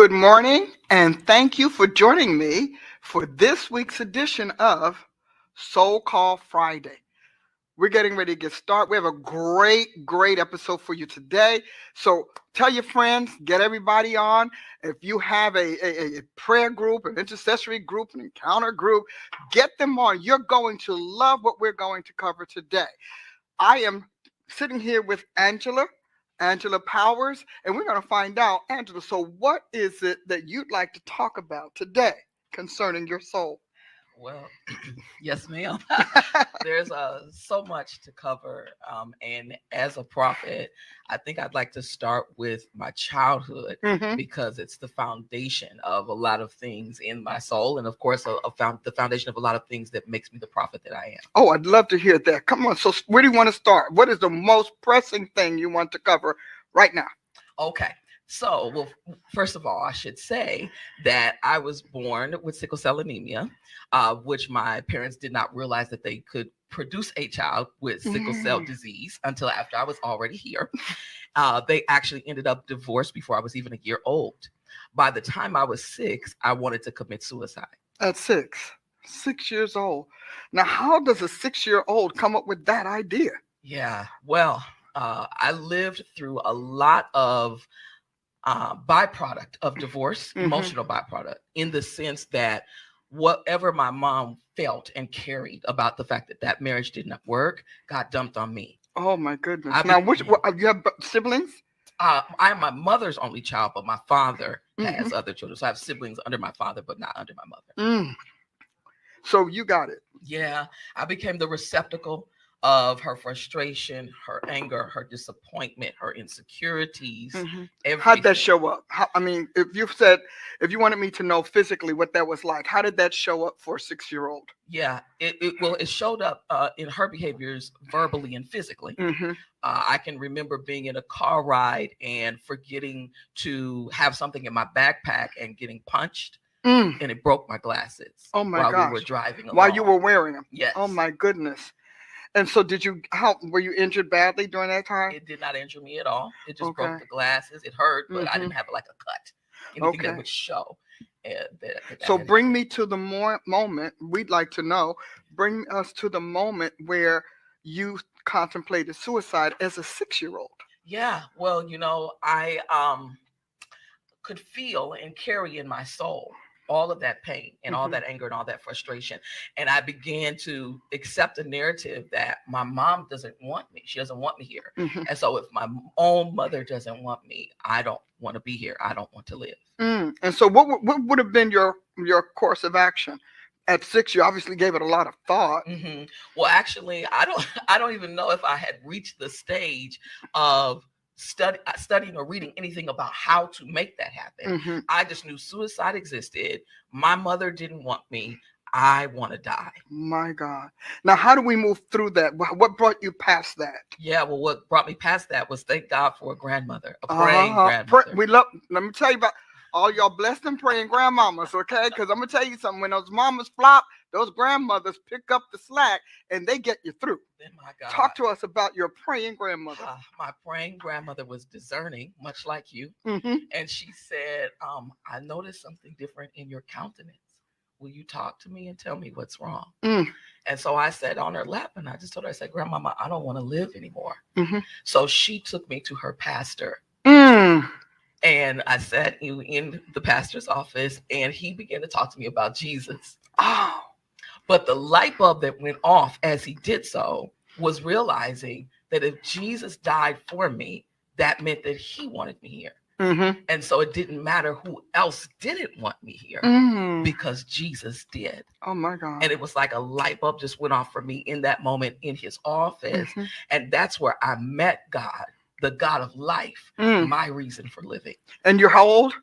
Good morning, and thank you for joining me for this week's edition of Soul Call Friday. We're getting ready to get started. We have a great episode for you today. So tell your friends, get everybody on. If you have a prayer group, an intercessory group, an encounter group, get them on. You're going to love what we're going to cover today. I am sitting here with Angela Powers, and we're going to find out, Angela, so what is it that you'd like to talk about today concerning your soul? Well, yes, ma'am. There's so much to cover. And as a prophet, I think I'd like to start with my childhood Mhm. because it's the foundation of a lot of things in my soul. And of course, the foundation of a lot of things that makes me the prophet that I am. Oh, I'd love to hear that. Come on. So, where do you want to start? What is the most pressing thing you want to cover right now? Okay. So, well, first of all, I should say that I was born with sickle cell anemia, which my parents did not realize that they could produce a child with sickle cell disease until after I was already here. They actually ended up divorced before I was even a year old. By the time I was 6, I wanted to commit suicide. At 6 years old. Now, how does a 6-year-old come up with that idea? Yeah, well, I lived through a lot of byproduct of divorce, emotional byproduct, in the sense that whatever my mom felt and carried about the fact that that marriage did not work got dumped on me. Oh my goodness! I Now, became- you have siblings? I am my mother's only child, but my father has other children. So I have siblings under my father, but not under my mother. So you got it. Yeah, I became the receptacle of her frustration, her anger, her disappointment, her insecurities. How'd that show up? If you wanted me to know physically what that was like, how did that show up for a 6-year-old? Yeah, it showed up in her behaviors verbally and physically. I can remember being in a car ride and forgetting to have something in my backpack and getting punched, and it broke my glasses. Oh my while gosh. we were driving along. While you were wearing them? Yes. Oh my goodness. And so were you injured badly during that time? It did not injure me at all. It just Okay. broke the glasses. It hurt, but I didn't have like a cut, anything that Okay. would show. So bring me to the moment, we'd like to know, bring us to the moment where you contemplated suicide as a 6-year-old. Yeah, well, I could feel and carry in my soul all of that pain and all that anger and all that frustration. And I began to accept a narrative that my mom doesn't want me. She doesn't want me here. And so if my own mother doesn't want me, I don't want to be here. I don't want to live. And so what would have been your course of action? At 6, you obviously gave it a lot of thought. Well, actually, I don't even know if I had reached the stage of studying or reading anything about how to make that happen. I just knew suicide existed. My mother didn't want me. I want to die. My God. Now, how do we move through that? What brought you past that? Yeah, well, what brought me past that was thank God for a grandmother, a praying grandmother. Let me tell you about all y'all blessed and praying grandmamas, okay? Because I'm going to tell you something. When those mamas flop, those grandmothers pick up the slack and they get you through. My God. Talk to us about your praying grandmother. My praying grandmother was discerning, much like you. And she said, I noticed something different in your countenance. Will you talk to me and tell me what's wrong? And so I sat on her lap and I just told her, I said, Grandmama, I don't want to live anymore. So she took me to her pastor. And I sat in the pastor's office and he began to talk to me about Jesus. Oh. But the light bulb that went off as he did so was realizing that if Jesus died for me, that meant that he wanted me here. And so it didn't matter who else didn't want me here because Jesus did. Oh my God. And it was like a light bulb just went off for me in that moment in his office. And that's where I met God, the God of life, my reason for living. And you're how old?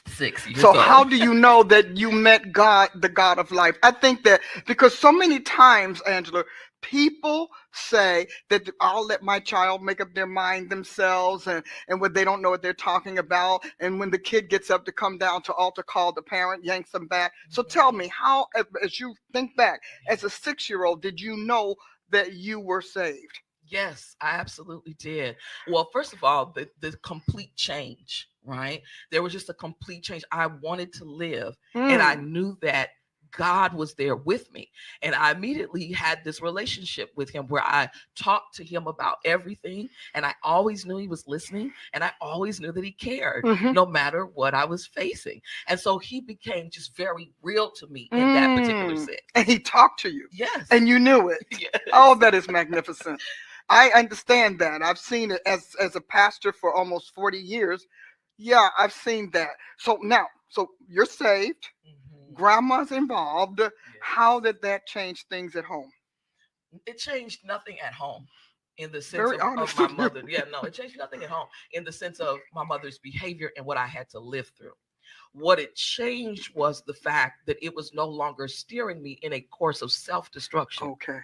6 years So old. how do you know that you met God, the God of life? I think that because so many times, Angela, people say that I'll let my child make up their mind themselves and what they don't know what they're talking about. And when the kid gets up to come down to altar call, the parent yanks them back. So tell me, how, as you think back, as a 6-year-old, did you know that you were saved? Yes, I absolutely did. Well, first of all, the complete change right? There was just a complete change. I wanted to live, and I knew that God was there with me. And I immediately had this relationship with him where I talked to him about everything. And I always knew he was listening. And I always knew that he cared no matter what I was facing. And so he became just very real to me in that particular sense. And he talked to you. Yes. And you knew it. Yes. Oh, that is magnificent. I understand that. I've seen it as a pastor for almost 40 years. Yeah, I've seen that. So you're saved. Grandma's involved. Yes. How did that change things at home? It changed nothing at home in the sense of my mother. Yeah, no, it changed nothing at home in the sense of my mother's behavior and what I had to live through. What it changed was the fact that it was no longer steering me in a course of self-destruction. Okay.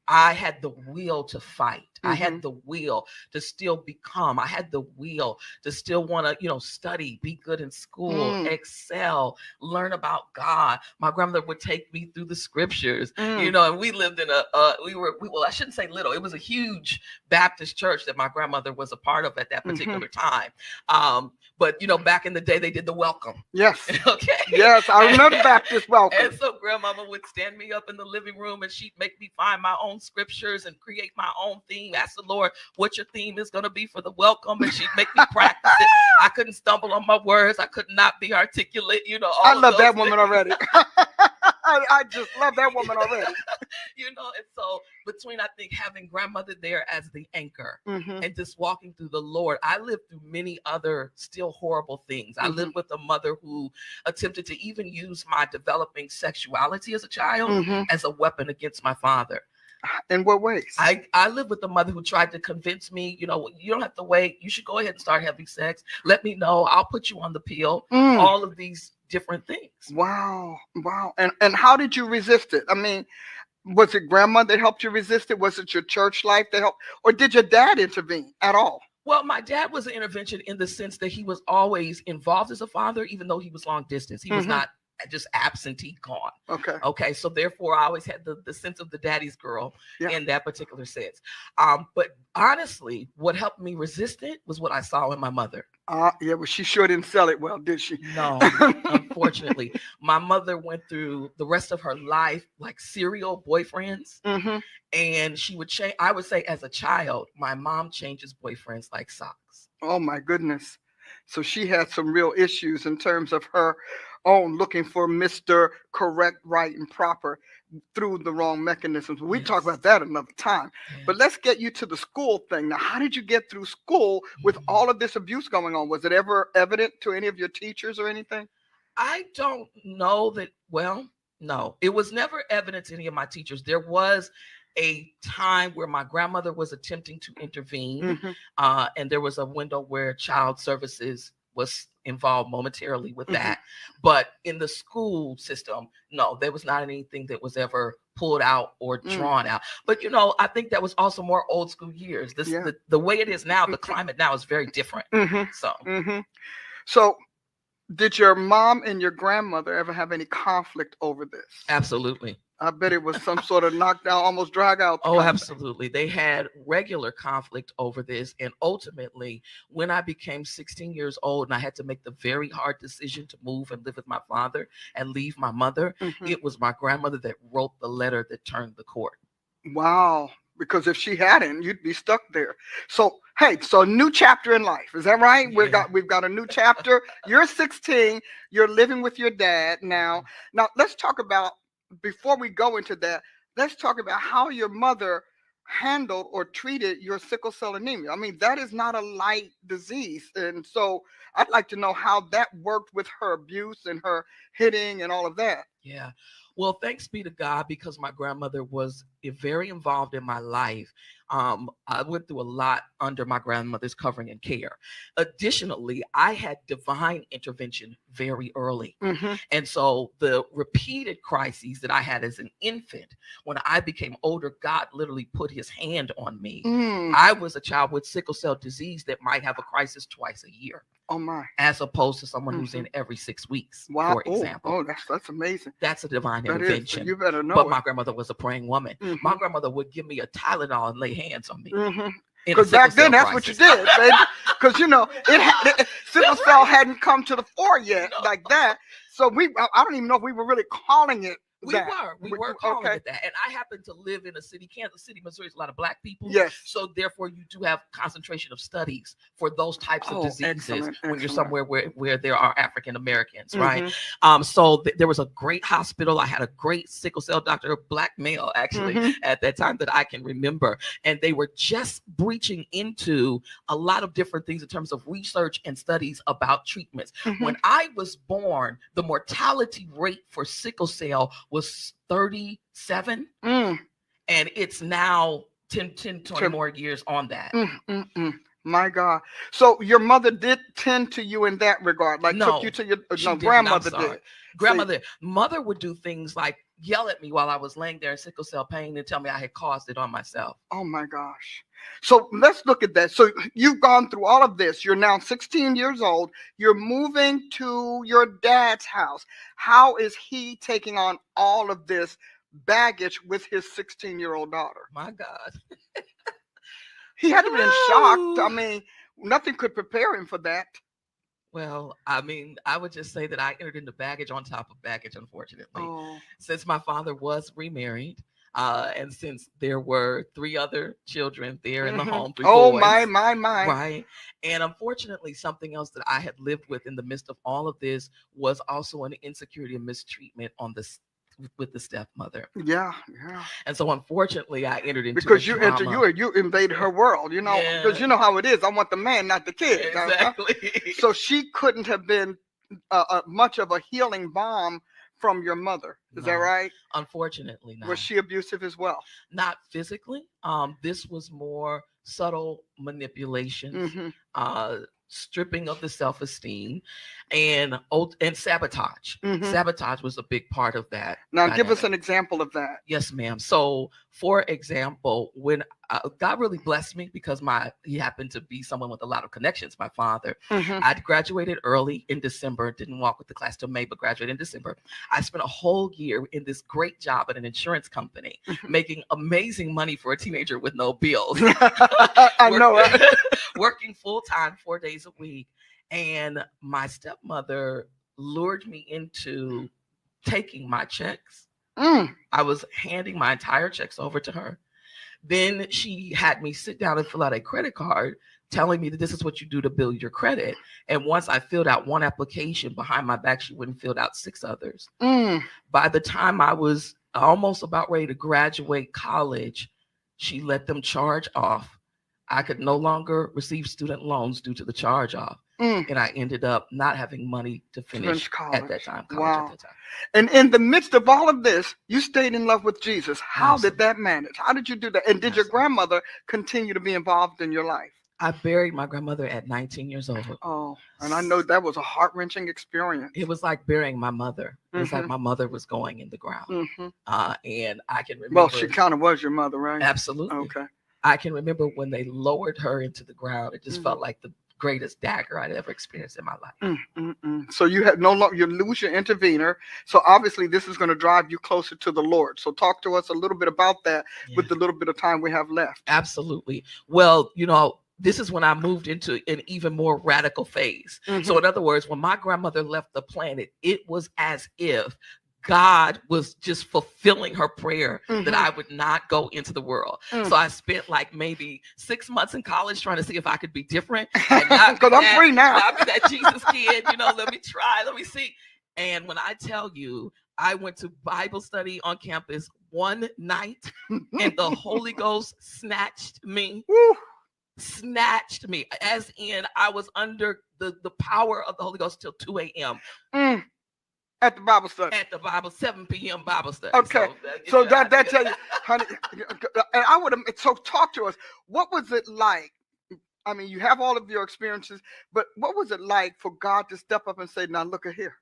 I had the will to fight. I had the will to still become. I had the will to still want to, study, be good in school, excel, learn about God. My grandmother would take me through the scriptures, and we lived in I shouldn't say little. It was a huge Baptist church that my grandmother was a part of at that particular time. But back in the day, they did the welcome. Yes. Okay. Yes, I remember Baptist welcome. And so grandmama would stand me up in the living room and she'd make me find my own scriptures and create my own theme. Ask the Lord what your theme is going to be for the welcome, and she'd make me practice it. I couldn't stumble on my words. I could not be articulate. I love that woman already. I just love that woman already. And so between, I think, having grandmother there as the anchor and just walking through the Lord, I lived through many other still horrible things. I lived with a mother who attempted to even use my developing sexuality as a child as a weapon against my father. In what ways? I lived with a mother who tried to convince me, you don't have to wait. You should go ahead and start having sex. Let me know. I'll put you on the pill. All of these different things. Wow. And how did you resist it? I mean, was it grandma that helped you resist it? Was it your church life that helped? Or did your dad intervene at all? Well, my dad was an intervention in the sense that he was always involved as a father, even though he was long distance. He was not just absentee gone. Okay. So therefore, I always had the sense of the daddy's girl in that particular sense. But honestly, what helped me resist it was what I saw in my mother. Yeah, but she sure didn't sell it well, did she? No, unfortunately. My mother went through the rest of her life like serial boyfriends. And she would change. I would say as a child, my mom changes boyfriends like socks. Oh, my goodness. So she had some real issues in terms of her own looking for Mr. Correct, right, and proper through the wrong mechanisms. We talk about that another time. But let's get you to the school thing. Now, how did you get through school with all of this abuse going on? Was it ever evident to any of your teachers or anything? I don't know that. Well, no, it was never evident to any of my teachers. There was a time where my grandmother was attempting to intervene, and there was a window where child services was involved momentarily with that. But in the school system, no, there was not anything that was ever pulled out or drawn out. But, I think that was also more old school years. The way it is now, the climate now is very different. So did your mom and your grandmother ever have any conflict over this? Absolutely. I bet it was some sort of knockdown, almost drag out. Oh, absolutely. They had regular conflict over this. And ultimately, when I became 16 years old and I had to make the very hard decision to move and live with my father and leave my mother, it was my grandmother that wrote the letter that turned the court. Wow. Because if she hadn't, you'd be stuck there. So, hey, so a new chapter in life. Is that right? Yeah. We've got a new chapter. You're 16. You're living with your dad now. Now, let's talk about, before we go into that, let's talk about how your mother handled or treated your sickle cell anemia. I mean, that is not a light disease. And so I'd like to know how that worked with her abuse and her hitting and all of that. Yeah. Well, thanks be to God, because my grandmother was very involved in my life. I went through a lot under my grandmother's covering and care. Additionally, I had divine intervention very early. And so the repeated crises that I had as an infant, when I became older, God literally put his hand on me. I was a child with sickle cell disease that might have a crisis twice a year. Oh my! As opposed to someone who's in every 6 weeks, wow. For example. That's amazing. That's a divine intervention. You better know. But my grandmother was a praying woman. My grandmother would give me a Tylenol and lay hands on me. Because back then, that's what you did, baby. Because, sickle cell hadn't come to the fore yet like that. So I don't even know if we were really calling it that. We were calling it that. And I happen to live in a city, Kansas City, Missouri, is a lot of Black people. Yes. So therefore, you do have concentration of studies for those types of diseases when you're somewhere where there are African Americans, right? So there was a great hospital. I had a great sickle cell doctor, a Black male, actually, at that time that I can remember. And they were just breaching into a lot of different things in terms of research and studies about treatments. When I was born, the mortality rate for sickle cell was 37, and it's now 20 more years on that. My God. So your mother did tend to you in that regard, like took you to your grandmother did. Mother would do things like yell at me while I was laying there in sickle cell pain and tell me I had caused it on myself. Oh my gosh. So let's look at that. So you've gone through all of this. You're now 16 years old. You're moving to your dad's house. How is he taking on all of this baggage with his 16-year-old daughter? My God. He had to be shocked. I mean, nothing could prepare him for that. Well, I mean, I would just say that I entered into baggage on top of baggage, unfortunately. Since my father was remarried, and since there were 3 other children there in the home, 3 boys. My. Right. And unfortunately, something else that I had lived with in the midst of all of this was also an insecurity and mistreatment with the stepmother. Yeah. And so unfortunately I entered into because you invaded her world, because you know how it is. I want the man, not the kid. Exactly. So she couldn't have been much of a healing balm from your mother. Is that right? Unfortunately not. Was she abusive as well? Not physically. This was more subtle manipulations, stripping of the self-esteem, and sabotage. Sabotage was a big part of that. Now, give us an example of that. Yes, ma'am. So, for example, when God really blessed me because he happened to be someone with a lot of connections, my father. I graduated early in December, didn't walk with the class till May, but graduated in December. I spent a whole year in this great job at an insurance company, making amazing money for a teenager with no bills. I know, right? Working full-time 4 days a week. And my stepmother lured me into taking my checks. I was handing my entire checks over to her. Then she had me sit down and fill out a credit card telling me that this is what you do to build your credit. And once I filled out one application, behind my back, she went and filled out 6 others. By the time I was almost about ready to graduate college, she let them charge off. I could no longer receive student loans due to the charge off. And I ended up not having money to finish at that time. Wow. At that time. And in the midst of all of this, you stayed in love with Jesus. How did that manage? How did you do that? And did your grandmother continue to be involved in your life? I buried my grandmother at 19 years old. Oh, and I know that was a heart-wrenching experience. It was like burying my mother. It was like my mother was going in the ground. And I can remember. Well, she kind of was your mother, right? Absolutely. Okay. I can remember when they lowered her into the ground. It just felt like the greatest dagger I'd ever experienced in my life. So you had no longer, you lose your intervener. So obviously this is going to drive you closer to the Lord. So talk to us a little bit about that with the little bit of time we have left. Absolutely. Well, this is when I moved into an even more radical phase. So in other words, when my grandmother left the planet, it was as if God was just fulfilling her prayer that I would not go into the world. So I spent like maybe 6 months in college trying to see if I could be different. Because I'm free now. Not be that Jesus kid, let me try, let me see. And when I tell you, I went to Bible study on campus one night and the Holy Ghost snatched me. Snatched me, as in I was under the power of the Holy Ghost till 2 a.m. At the Bible study. At the 7 p.m. Bible study. Okay. So that tell you, honey, and I would have, so talk to us. What was it like? I mean, you have all of your experiences, but what was it like for God to step up and say, now look at here?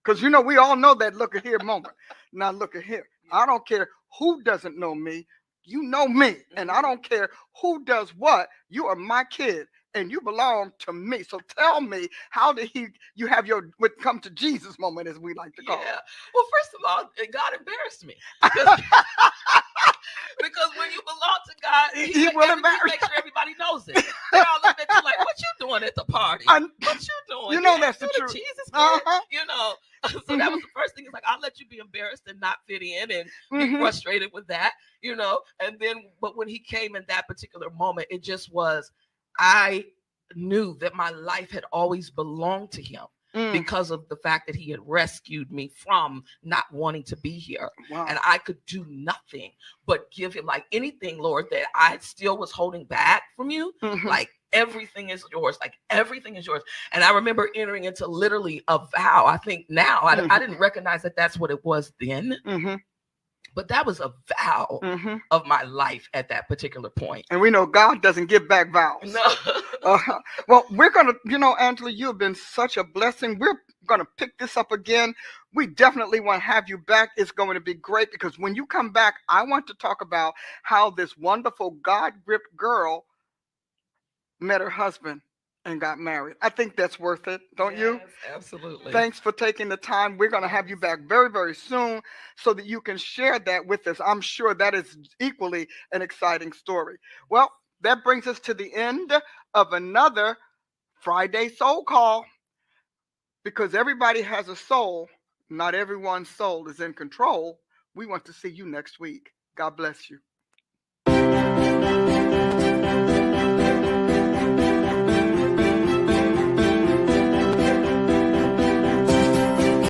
Because, we all know that look at here moment. Now look at here. I don't care who doesn't know me. You know me. And I don't care who does what. You are my kid. And you belong to me. So tell me, how did you have your come to Jesus moment, as we like to call it? Well, first of all, God embarrassed me. Because when you belong to God, he will embarrass. Make sure everybody knows know that's the to truth. Jesus, Uh-huh. you know. So that was the first thing. Is like, I'll let you be embarrassed and not fit in and be frustrated with that, you know. And then, but when he came in that particular moment, it just was, I knew that my life had always belonged to him. Because of the fact that he had rescued me from not wanting to be here. Wow. And I could do nothing but give him, like, anything, Lord, that I still was holding back from you. Like, everything is yours. Like, everything is yours. And I remember entering into literally a vow. I think now I didn't recognize that that's what it was then. But that was a vow of my life at that particular point. And we know God doesn't give back vows. No. Well, we're going to, you know, Angela, you have been such a blessing. We're going to pick this up again. We definitely want to have you back. It's going to be great, because when you come back, I want to talk about how this wonderful God-gripped girl met her husband and got married. I think that's worth it, don't you? Absolutely. Thanks for taking the time. We're going to have you back very, very soon so that you can share that with us. I'm sure that is equally an exciting story. Well, that brings us to the end of another Friday Soul Call. Because everybody has a soul, not everyone's soul is in control. We want to see you next week. God bless you.